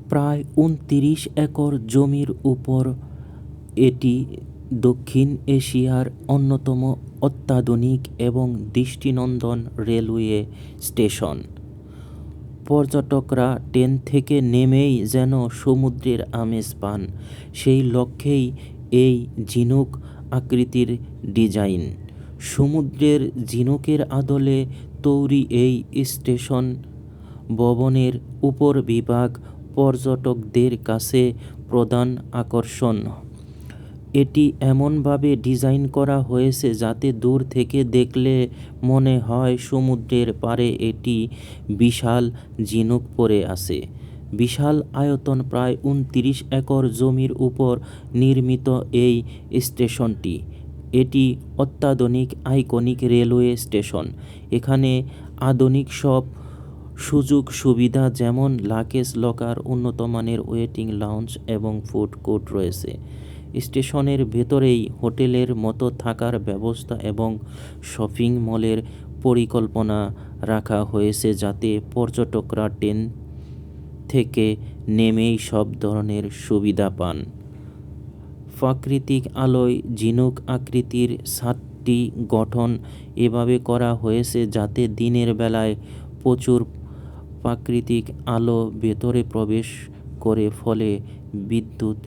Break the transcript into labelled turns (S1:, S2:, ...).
S1: প্রায় ২৯ একর জমির উপর এটি দক্ষিণ এশিয়ার অন্যতম অত্যাধুনিক এবং দৃষ্টিনন্দন রেলওয়ে স্টেশন। পর্যটকরা ট্রেন থেকে নেমেই যেন সমুদ্রের আমেজ পান, সেই লক্ষ্যেই এই ঝিনুক আকৃতির ডিজাইন। সমুদ্রের ঝিনুকের আদলে তৈরি এই স্টেশন ভবনের উপরবিভাগ পর্যটকদের কাছে প্রধান আকর্ষণ। এটি এমনভাবে ডিজাইন করা হয়েছে যাতে দূর থেকে দেখলে মনে হয় সমুদ্রের পাড়ে একটি বিশাল ঝিনুক পড়ে আছে। বিশাল আয়তন প্রায় ২৯ একর জমির উপর নির্মিত এই স্টেশনটি এটি অত্যাধুনিক আইকনিক রেলওয়ে স্টেশন। এখানে আধুনিক সব সুযোগ সুবিধা যেমন লাগেজ লকার, উন্নত মানের ওয়েটিং লাউঞ্জ এবং ফুড কোর্ট রয়েছে। স্টেশনের ভেতরেই হোটেলের মতো থাকার ব্যবস্থা এবং শপিং মলের পরিকল্পনা রাখা হয়েছে যাতে পর্যটকরা ট্রেন থেকে নেমেই সব ধরনের সুবিধা পান। প্রাকৃতিক আলোয় ঝিনুক আকৃতির ছাদটি গঠন এভাবে করা হয়েছে যাতে দিনের বেলায় প্রচুর প্রাকৃতিক আলো ভেতরে প্রবেশ করে, ফলে বিদ্যুৎ